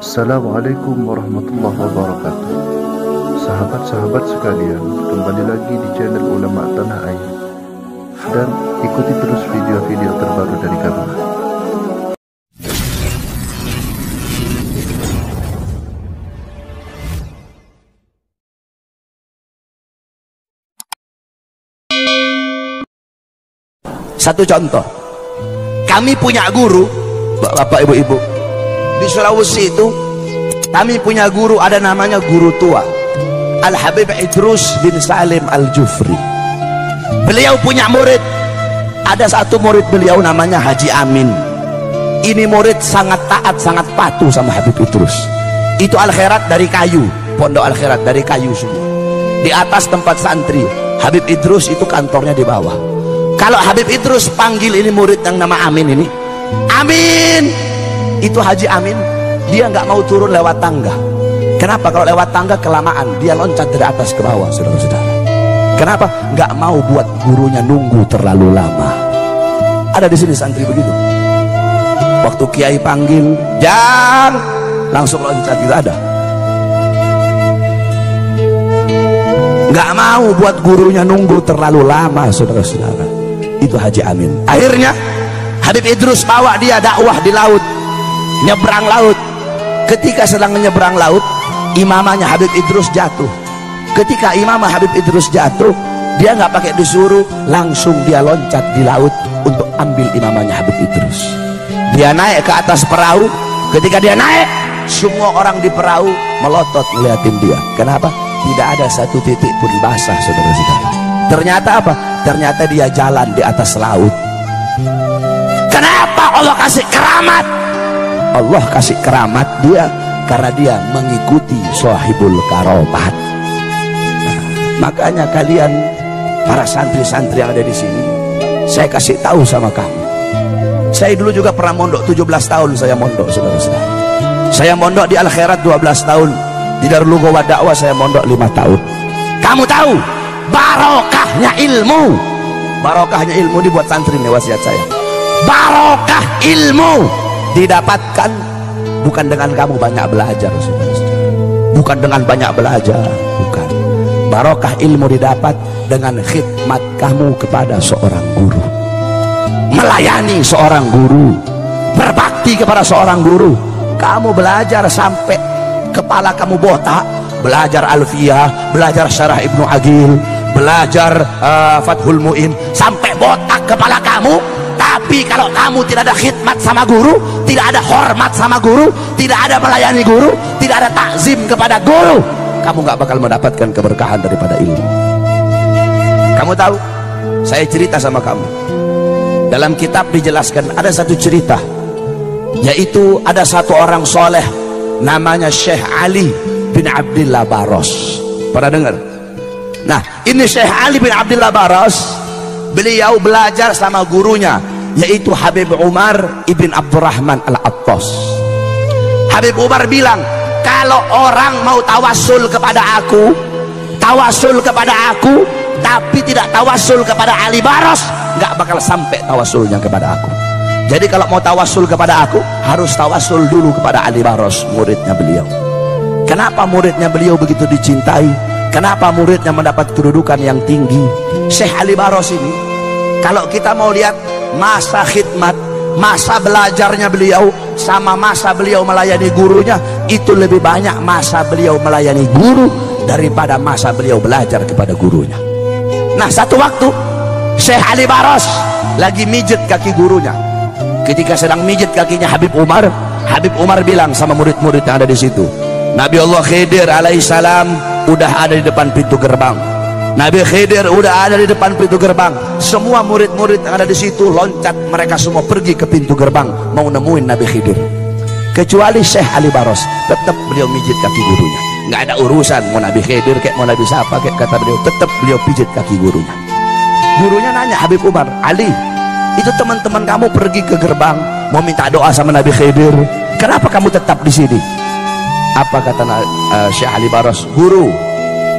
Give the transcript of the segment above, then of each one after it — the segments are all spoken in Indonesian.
Assalamualaikum warahmatullahi wabarakatuh. Sahabat-sahabat sekalian, kembali lagi di channel Ulama Tanah Air, dan ikuti terus video-video terbaru dari kami. Satu contoh, kami punya guru, bapak ibu-ibu, di Sulawesi itu kami punya guru, ada namanya guru tua Al-Habib Idrus bin Salim Al-Jufri. Beliau punya murid, ada satu murid beliau namanya Haji Amin. Ini murid sangat taat, sangat patuh sama Habib Idrus. Itu Al-Khairat dari kayu, pondok Al-Khairat dari kayu semua. Di atas tempat santri, Habib Idrus itu kantornya di bawah. Kalau Habib Idrus panggil ini murid yang nama Amin ini, Amin, itu Haji Amin, dia nggak mau turun lewat tangga. Kenapa? Kalau lewat tangga kelamaan, dia loncat dari atas ke bawah, saudara-saudara. Kenapa? Nggak mau buat gurunya nunggu terlalu lama. Ada di sini santri begitu. Waktu kiai panggil, Jang, langsung loncat, gitu ada. Nggak mau buat gurunya nunggu terlalu lama, saudara-saudara. Itu Haji Amin. Akhirnya Habib Idrus bawa dia dakwah di laut, nyebrang laut. Ketika sedang menyeberang laut, imamahnya Habib Idrus jatuh. Ketika imamah Habib Idrus jatuh, dia nggak pakai disuruh, langsung dia loncat di laut untuk ambil imamahnya Habib Idrus. Dia naik ke atas perahu. Ketika dia naik, semua orang di perahu melotot ngeliatin dia. Kenapa? Tidak ada satu titik pun basah, saudara-saudara. Ternyata apa? Ternyata dia jalan di atas laut. Kenapa Allah kasih keramat? Allah kasih keramat dia karena dia mengikuti Shahibul Karomat. Nah, makanya kalian para santri-santri yang ada di sini, saya kasih tahu sama kamu. Saya dulu juga pernah mondok 17 tahun saya mondok, saudara-saudara. Saya mondok di Al-Khairat 12 tahun. Di Darul Ghawah Dakwah saya mondok 5 tahun. Kamu tahu barokahnya ilmu? Barokahnya ilmu dibuat santri nih wasiat saya. Barokah ilmu didapatkan bukan dengan kamu banyak belajar, saudara-saudara. Bukan dengan banyak belajar, bukan. Barokah ilmu didapat dengan khidmat kamu kepada seorang guru. Melayani seorang guru, berbakti kepada seorang guru. Kamu belajar sampai kepala kamu botak, belajar Alfiyah, belajar Syarah Ibnu Agil, belajar Fathul Mu'in, sampai botak kepala kamu. Tapi kalau kamu tidak ada khidmat sama guru, tidak ada hormat sama guru, tidak ada melayani guru, tidak ada takzim kepada guru, kamu nggak bakal mendapatkan keberkahan daripada ilmu. Kamu tahu, saya cerita sama kamu, dalam kitab dijelaskan ada satu cerita, yaitu ada satu orang soleh namanya Syekh Ali bin Abdillah Baros. Pernah dengar? Nah, ini Syekh Ali bin Abdillah Baros, beliau belajar sama gurunya, yaitu Habib Umar ibn Abdurrahman Al-Attas. Habib Umar bilang, kalau orang mau tawasul kepada aku, tapi tidak tawasul kepada Ali Baros, nggak bakal sampai tawasulnya kepada aku. Jadi kalau mau tawasul kepada aku, harus tawasul dulu kepada Ali Baros, muridnya beliau. Kenapa muridnya beliau begitu dicintai? Kenapa muridnya mendapat kedudukan yang tinggi? Syekh Ali Baros ini, kalau kita mau lihat masa khidmat, masa belajarnya beliau sama masa beliau melayani gurunya, itu lebih banyak masa beliau melayani guru daripada masa beliau belajar kepada gurunya. Nah, satu waktu Syekh Ali Baros lagi mijet kaki gurunya. Ketika sedang mijit kakinya Habib Umar bilang sama murid-murid yang ada di situ, Nabi Allah Khidir alaihissalam udah ada di depan pintu gerbang. Nabi Khidir udah ada di depan pintu gerbang. Semua murid-murid yang ada di situ loncat, mereka semua pergi ke pintu gerbang mau nemuin Nabi Khidir. Kecuali Syekh Ali Baros, tetap beliau mijit kaki gurunya. Nggak ada urusan mau Nabi Khidir kayak mau Nabi siapa kayak, kata beliau, tetap beliau pijit kaki gurunya. Gurunya nanya Habib Umar, Ali, itu teman-teman kamu pergi ke gerbang mau minta doa sama Nabi Khidir, kenapa kamu tetap di sini? Apa kata Syekh Ali Baros? Guru,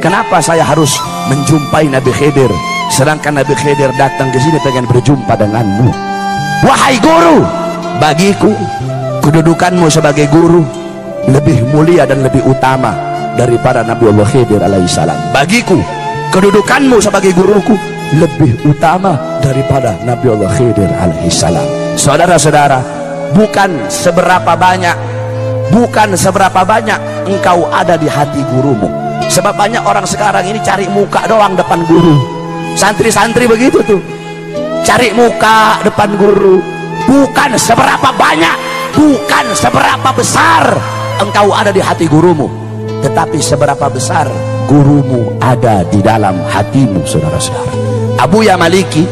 kenapa saya harus menjumpai Nabi Khidir sedangkan Nabi Khidir datang ke sini pengen berjumpa denganmu? Wahai guru, bagiku kedudukanmu sebagai guru lebih mulia dan lebih utama daripada Nabi Allah Khidir alaihissalam. Bagiku kedudukanmu sebagai guruku lebih utama daripada Nabi Allah Khidir alaihissalam. Saudara-saudara, bukan seberapa banyak engkau ada di hati gurumu. Sebab banyak orang sekarang ini cari muka doang depan guru. Santri-santri begitu tuh, cari muka depan guru. Bukan seberapa banyak, bukan seberapa besar engkau ada di hati gurumu, tetapi seberapa besar gurumu ada di dalam hatimu. Saudara-saudara, Abuya Maliki,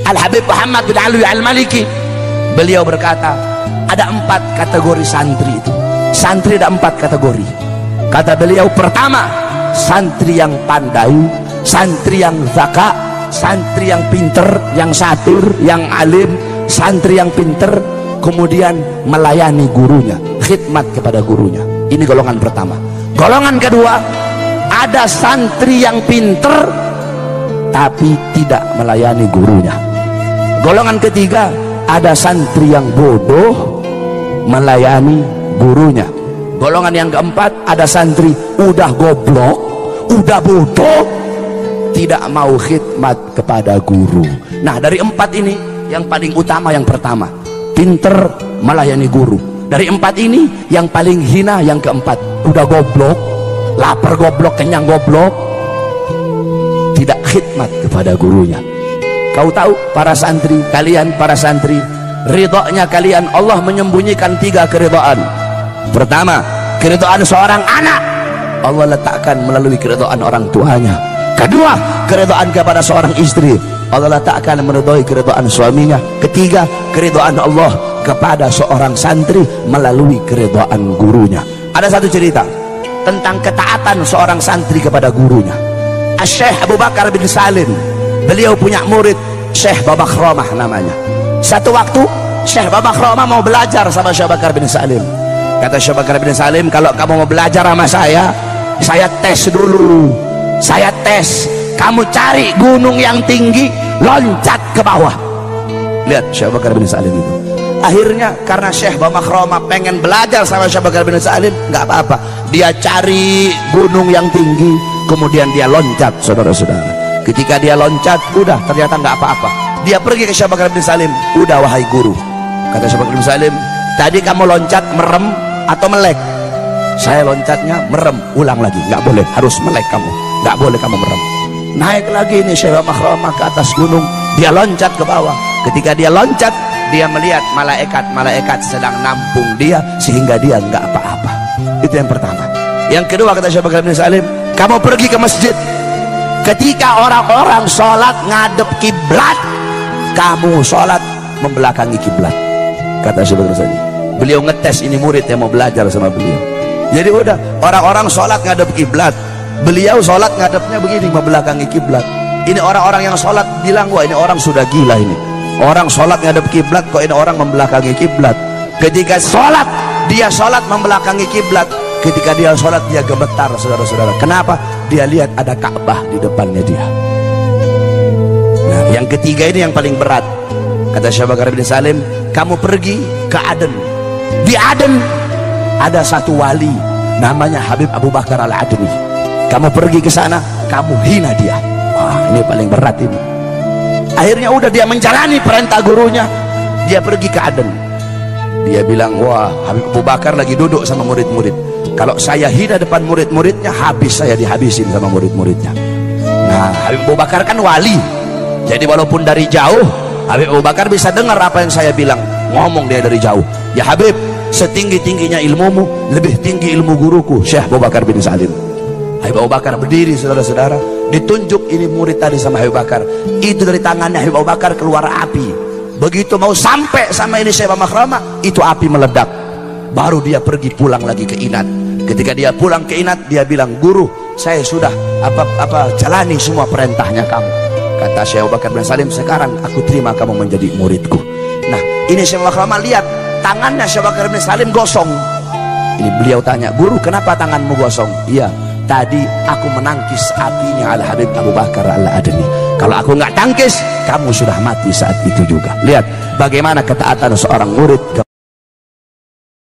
Al-Habib Muhammad bin Alwi Al-Maliki, beliau berkata, ada 4 kategori santri itu. Santri ada 4 kategori. Kata beliau, pertama, santri yang pandai, santri yang zaka, santri yang pinter, yang satir, yang alim, santri yang pinter, kemudian melayani gurunya, khidmat kepada gurunya. Ini golongan pertama. Golongan kedua, ada santri yang pinter tapi tidak melayani gurunya. Golongan ketiga, ada santri yang bodoh melayani gurunya. Golongan yang keempat, ada santri udah goblok, udah bodoh, tidak mau khidmat kepada guru. Nah, dari 4 ini yang paling utama yang pertama, pinter melayani guru. Dari 4 ini yang paling hina yang keempat, udah goblok, lapar goblok, kenyang goblok, tidak khidmat kepada gurunya. Kau tahu para santri, kalian para santri, ridhonya kalian Allah menyembunyikan 3 keridhaan. Pertama, keridhaan seorang anak Allah letakkan melalui keridhaan orang tuanya. Kedua, keridhaan kepada seorang istri Allah letakkan meridhoi keridhaan suaminya. Ketiga, keridhaan Allah kepada seorang santri melalui keridhaan gurunya. Ada satu cerita tentang ketaatan seorang santri kepada gurunya. Syekh Abu Bakar bin Salim, beliau punya murid Syekh Babakhromah namanya. Satu waktu Syekh Babakhromah mau belajar sama Syekh Bakar bin Salim. Kata Syekh Bakar bin Salim, kalau kamu mau belajar sama saya tes dulu. Saya tes, kamu cari gunung yang tinggi, loncat ke bawah. Lihat Syekh Bakar bin Salim itu. Akhirnya karena Syekh Babakhromah pengen belajar sama Syekh Bakar bin Salim, nggak apa-apa, dia cari gunung yang tinggi, kemudian dia loncat. Saudara-saudara, ketika dia loncat, udah ternyata nggak apa-apa. Dia pergi ke Syekh Bakar bin Salim, udah wahai guru, kata Syekh Bakar bin Salim, tadi kamu loncat merem atau melek? Saya loncatnya merem. Ulang lagi, nggak boleh, harus melek kamu, nggak boleh kamu merem. Naik lagi nih Syekh Babakhromah ke atas gunung, dia loncat ke bawah. Ketika dia loncat, dia melihat malaikat sedang nampung dia sehingga dia nggak apa-apa. Itu yang pertama. Yang kedua, kata Syekh Bakar bin Salim, kamu pergi ke masjid, ketika orang-orang sholat ngadep kiblat, kamu sholat membelakangi kiblat. Kata Syekh Bakar bin Salim, beliau ngetes ini murid yang mau belajar sama beliau. Jadi udah, orang-orang sholat ngadep kiblat, beliau sholat ngadepnya begini, membelakangi kiblat. Ini orang-orang yang sholat bilang, wah ini orang sudah gila ini. Orang sholat ngadep kiblat, kok ini orang membelakangi kiblat. Ketika sholat, dia sholat membelakangi kiblat. Ketika dia sholat, dia gemetar, saudara-saudara. Kenapa? Dia lihat ada Ka'bah di depannya dia. Nah, yang ketiga ini yang paling berat. Kata Syekh Bakar bin Salim, kamu pergi ke Aden. Di Aden ada satu wali namanya Habib Abu Bakar Al-Adni. Kamu pergi ke sana, kamu hina dia. Wah, ini paling berat ini. Akhirnya udah dia menjalani perintah gurunya, dia pergi ke Aden. Dia bilang, wah Habib Abu Bakar lagi duduk sama murid-murid, kalau saya hina depan murid-muridnya, habis saya dihabisin sama murid-muridnya. Nah, Habib Abu Bakar kan wali, jadi walaupun dari jauh Habib Abu Bakar bisa dengar apa yang saya bilang. Ngomong dia dari jauh, ya Habib, setinggi-tingginya ilmumu, lebih tinggi ilmu guruku Syekh Abu Bakar bin Salim. Habib Abu Bakar berdiri, saudara-saudara, ditunjuk ini murid tadi sama Habib Bakar. Itu dari tangannya Habib Abu Bakar keluar api. Begitu mau sampai sama ini Syekh Babakhromah, itu api meledak. Baru dia pergi pulang lagi ke Inat. Ketika dia pulang ke Inat, dia bilang, guru, saya sudah jalani semua perintahnya kamu. Kata Syekh Abu Bakar bin Salim, sekarang aku terima kamu menjadi muridku. Nah, ini Syekh Babakhromah lihat tangannya Syekh Bakar bin Salim gosong. Ini beliau tanya, guru, kenapa tanganmu gosong? Iya, tadi aku menangkis apinya Al Habib Abu Bakar Al-Adni. Kalau aku nggak tangkis, kamu sudah mati saat itu juga. Lihat bagaimana ketaatan seorang murid